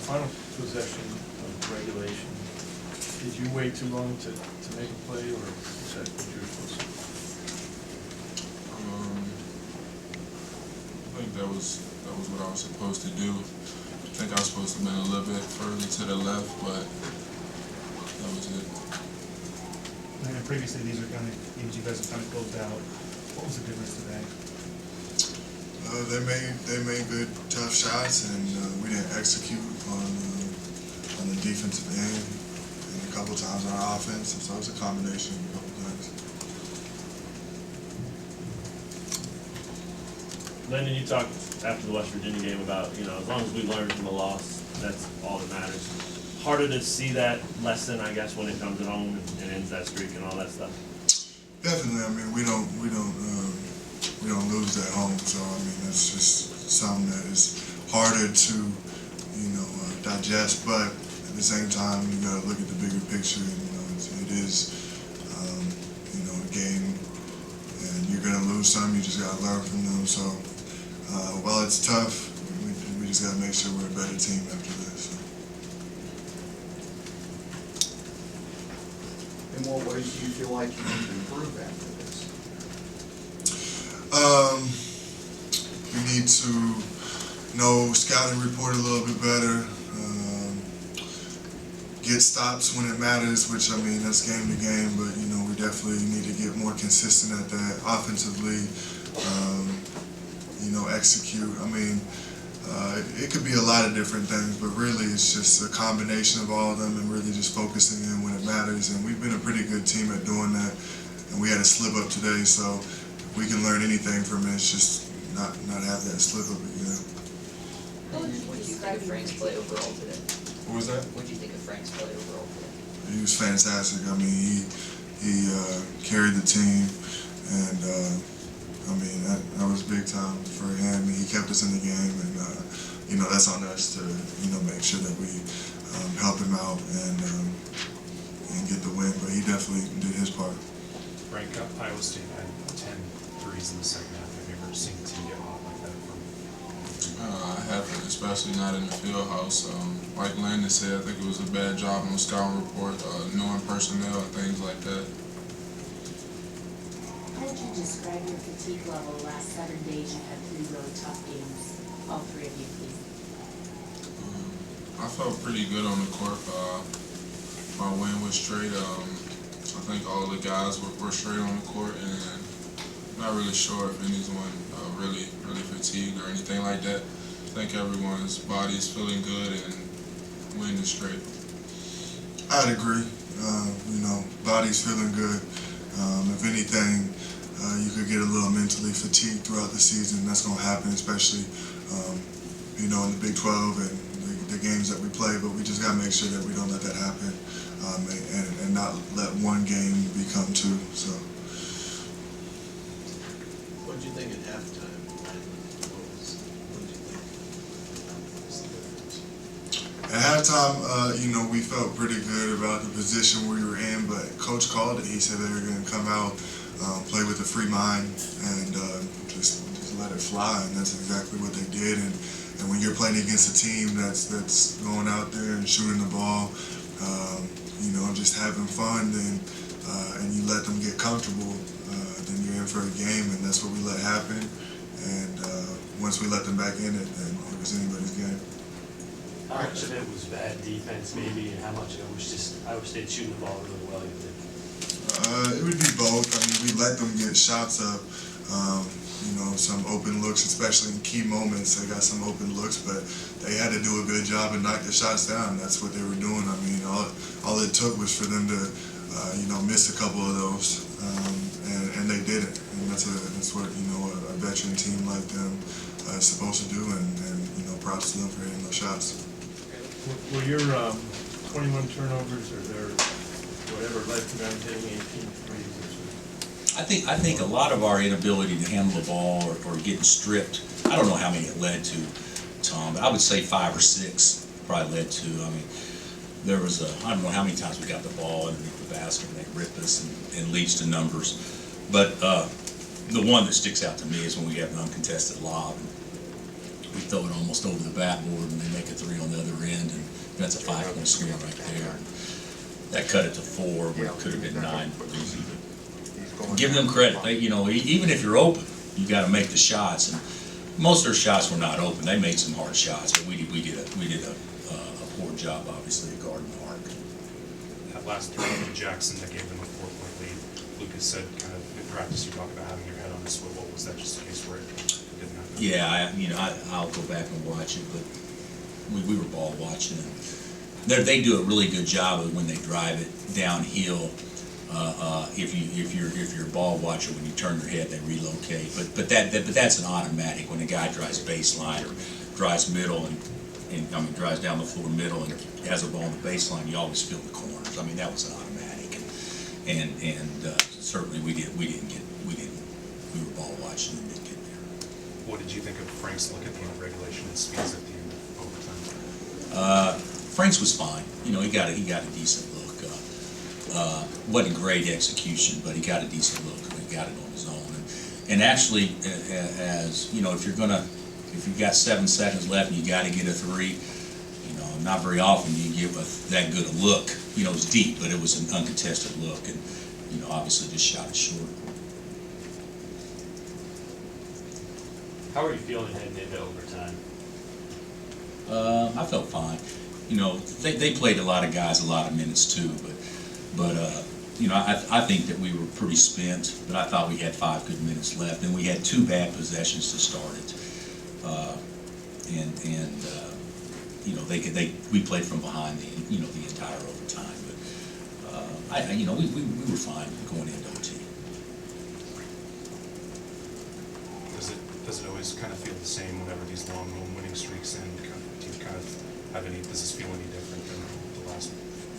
final possession of regulation, did you wait too long to make a play, or is that what you were supposed to do? I think that was what I was supposed to do. I think I was supposed to have been a little bit further to the left, but that was it. And previously, these are kind of games you guys have kind of closed out. What was the difference today? They made good, tough shots, and we didn't execute on the defensive end, and a couple times on our offense. So it was a combination of a couple things. Landen, you talked after the West Virginia game about, as long as we learn from the loss, that's all that matters. Harder to see that lesson, I guess, when it comes at home and ends that streak and all that stuff. Definitely. I mean, we don't lose at home, so I mean that's just something that is harder to digest. But at the same time, you got to look at the bigger picture. It is a game, and you're gonna lose some. You just got to learn from them. So while it's tough, we just got to make sure we're a better team after this. So. In what ways do you feel like you need to improve after this? We need to know scouting report a little bit better, get stops when it matters, which I mean that's game to game, but we definitely need to get more consistent at that. Offensively, execute. I mean, it could be a lot of different things, but really it's just a combination of all of them and really just focusing in when it matters. And we've been a pretty good team at doing that, and we had a slip up today, so if we can learn anything from it, it's just not have that slip up again. What did you describe Frank's play overall today? What was that? What did you think of Frank's play overall today? He was fantastic. I mean, he carried the team, and I mean that was big time for him. He kept us in the game, and that's on us to make sure that we help him out and get the win. But he definitely did his part. Frank, Iowa State had 10 threes in the second half. Have you ever seen a team get hot like that from? I haven't, especially not in the field house. Like Landen said, I think it was a bad job on the scouting report, knowing personnel and things like that. How would you describe your fatigue level the last 7 days? You had 3 really tough games. All 3 of you, please. I felt pretty good on the court. My win was straight. I think all the guys were straight on the court, and I'm not really sure if anyone really fatigued or anything like that. I think everyone's body's feeling good and wind is straight. I'd agree. Body's feeling good. If anything, you could get a little mentally fatigued throughout the season. That's going to happen, especially in the Big 12 and the games that we play. But we just got to make sure that we don't let that happen, and not let one game become 2. So. What did you think at halftime? What did you think was the difference? At halftime, we felt pretty good about the position we were in, but Coach called it. He said they were going to come out, play with a free mind, and just let it fly, and that's exactly what they did. And when you're playing against a team that's going out there and shooting the ball, just having fun, and you let them get comfortable, then you're in for a game, and that's what we let happen. And once we let them back in it, then it was anybody's game. How much of it was bad defense, maybe, and how much of it was just Iowa State shooting the ball really well, you think? It would be both. I mean, we let them get shots up, some open looks, especially in key moments. They got some open looks, but they had to do a good job and knock the shots down. That's what they were doing. I mean, all it took was for them to, miss a couple of those, and they did it. And that's what a veteran team like them is supposed to do. And props to them for hitting those shots. Were your 21 turnovers or their whatever led to them hitting 18 threes? I think a lot of our inability to handle the ball or getting stripped, I don't know how many it led to, Tom, but I would say 5 or 6 probably led to. I mean, there was I don't know how many times we got the ball underneath the basket and they ripped us and leads to numbers. But the one that sticks out to me is when we have an uncontested lob. We throw it almost over the backboard and they make a 3 on the other end. And That's a 5-point swing right there. That cut it to 4, but it could have been 9. Give them credit. They, you know, even if you're open, you got to make the shots. And most of their shots were not open. They made some hard shots, but we did a poor job, obviously, of guarding the arc. That last throw to Jackson that gave them a 4-point lead, Lucas said kind of in practice you talk about having your head on the swivel. Was that just a case where it didn't happen? Yeah, I'll go back and watch it, but we were ball watching. And they do a really good job of when they drive it downhill. If you're a ball watcher, when you turn your head, they relocate. But that's an automatic. When a guy drives baseline or drives middle and drives down the floor middle and has a ball on the baseline, you always feel the corners. I mean, that was an automatic, and certainly we were ball watching and didn't get there. What did you think of Frank's look at the end of regulation and speeds at the end of overtime? Frank's was fine. You know, he got a decent look. Wasn't great execution, but he got a decent look. He got it on his own. And actually, as you know, if you've got 7 seconds left and you got to get a 3, you know, not very often you give that good a look. You know, it was deep, but it was an uncontested look, and you know, obviously just shot it short. How are you feeling heading into overtime? I felt fine. You know, they played a lot of guys a lot of minutes too, but you know, I think that we were pretty spent, but I thought we had 5 good minutes left, and we had 2 bad possessions to start it. You know, we played from behind the entire overtime, but you know, we were fine going into OT. Does it always kind of feel the same whenever these long home winning streaks end? Do you kind of have any? Does this feel any different than the last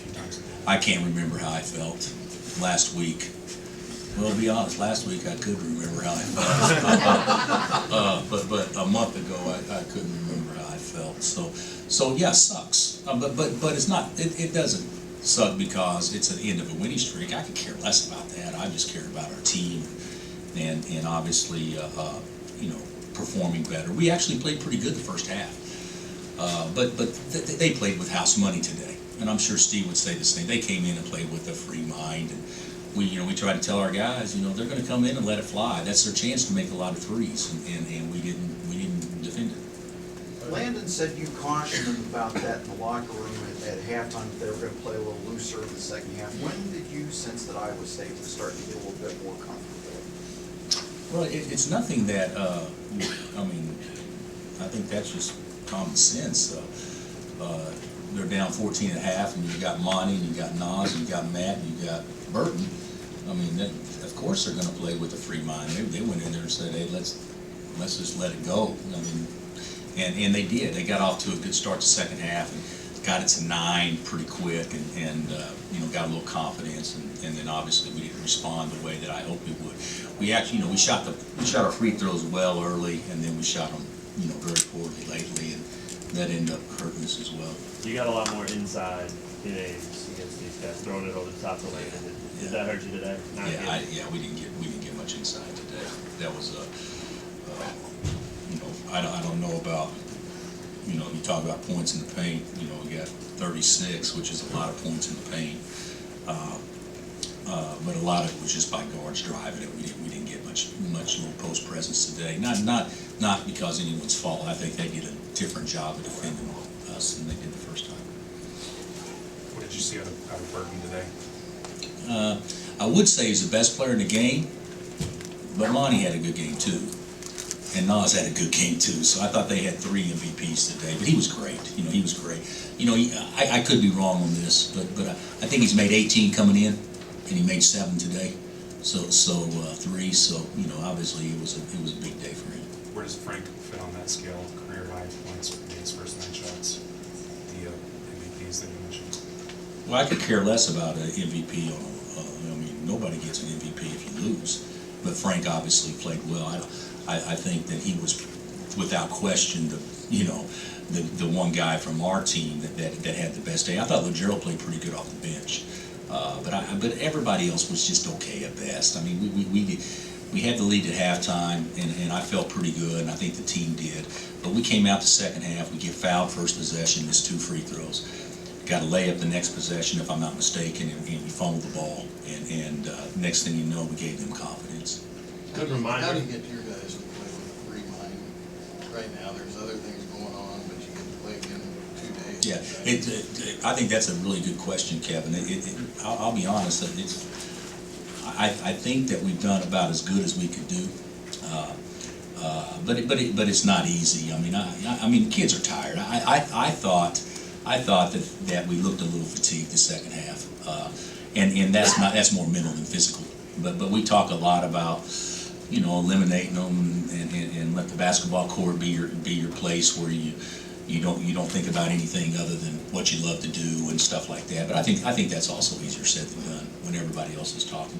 few times? I can't remember how I felt last week. Well, to be honest, last week I could remember how I felt. But a month ago I couldn't remember how I felt. So yeah, it sucks. But it's not. It doesn't suck because it's the end of a winning streak. I could care less about that. I just care about our team and obviously you know, performing better. We actually played pretty good the first half. But they played with house money today, and I'm sure Steve would say the same. They came in and played with a free mind, and we try to tell our guys, you know, they're going to come in and let it fly. That's their chance to make a lot of threes, and we didn't defend it. Landen said you cautioned them about that in the locker room at halftime, that they were going to play a little looser in the second half. When did you sense that Iowa State was starting to get a little bit more comfortable? Well, it's nothing that, I mean, I think that's just common sense. They're down 14 and a half, and you got Monty, and you got Nas, and you got Matt, and you got Burton. I mean, of course they're going to play with a free mind. They went in there and said, hey, let's just let it go. I mean, and they did. They got off to a good start the second half and got it to 9 pretty quick, and you know, got a little confidence, and then obviously we didn't respond the way that I hoped we would. We actually, you know, we shot our free throws well early, and then we shot them, you know, very poorly lately, and that ended up hurting us as well. You got a lot more inside games against these guys, throwing it over the top of the lane. Did that hurt you today? Yeah, we didn't get much inside today. That was you know, I don't know about, you know, you talk about points in the paint. You know, we got 36, which is a lot of points in the paint. But a lot of it was just by guards driving it. We didn't get much little post presence today. Not because anyone's fault. I think they did a different job of defending us than they did the first time. What did you see out of Burton today? I would say he's the best player in the game, but Monty had a good game too, and Nas had a good game too. So I thought they had 3 MVPs today. But he was great. You know, he was great. You know, I could be wrong on this, but I think he's made 18 coming in, and he made 7 today. So 3. So you know, obviously it was a big day for him. Where does Frank fit on that scale? Career high points in his first 9 shots. The MVPs that you mentioned. Well, I could care less about an MVP. I mean, nobody gets an MVP if you lose. But Frank obviously played well. I think that he was, without question, the one guy from our team that had the best day. I thought Legero played pretty good off the bench. But everybody else was just okay at best. I mean, we had the lead at halftime, and I felt pretty good, and I think the team did. But we came out the second half. We get fouled first possession, missed 2 free throws. got a layup the next possession, if I'm not mistaken, and we fumbled the ball, and next thing you know, we gave them confidence. Good How reminder. do you get your guys to play with a free mind? Right now, there's other things going on, but you get to play again in 2 days. Yeah, I think that's a really good question, Kevin. I'll be honest, I think that we've done about as good as we could do. But it's not easy. I mean, kids are tired. I thought that we looked a little fatigued the second half, and that's more mental than physical. But we talk a lot about, you know, eliminating them and let the basketball court be your place where you don't think about anything other than what you love to do and stuff like that. But I think that's also easier said than done when everybody else is talking.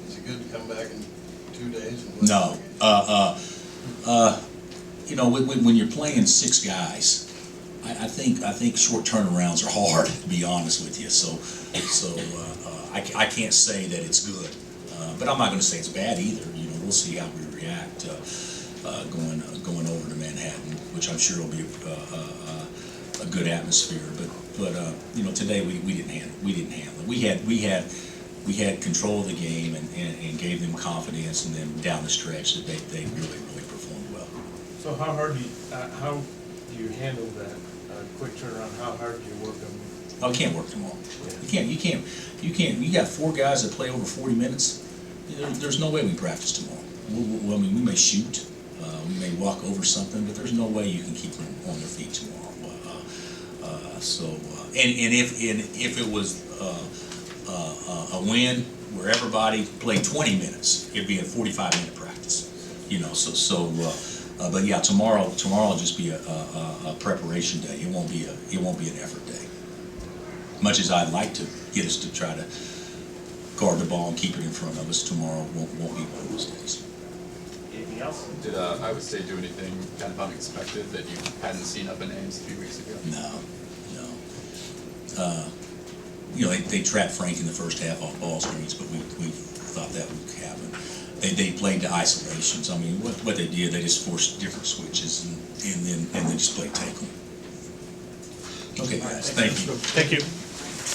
Is it good to come back in 2 days? And No, you know, when you're playing 6 guys, I think short turnarounds are hard, to be honest with you. So I can't say that it's good, but I'm not going to say it's bad either. You know, we'll see how we react going over to Manhattan, which I'm sure will be a good atmosphere. But you know, today we didn't handle it. We had control of the game and gave them confidence, and then down the stretch that they really performed well. So how do you handle that quick turnaround? How hard do you work them? Oh, you can't work them all. You can't. You got 4 guys that play over 40 minutes. There's no way we practice tomorrow. I mean, we may shoot, we may walk over something, but there's no way you can keep them on their feet tomorrow. And if it was a win where everybody played 20 minutes, it'd be a 45-minute practice. You know, but yeah, tomorrow will just be a preparation day. It won't be an effort day. Much as I'd like to get us to try to guard the ball and keep it in front of us, tomorrow won't be one of those days. Anything else? Did Iowa State do anything kind of unexpected that you hadn't seen up in Ames a few weeks ago? No. You know, they trapped Frank in the first half off ball screens, but we thought that would happen. They played to isolations. I mean, what they did, they just forced different switches and then just played take them. Okay, guys, thank you. Thank you.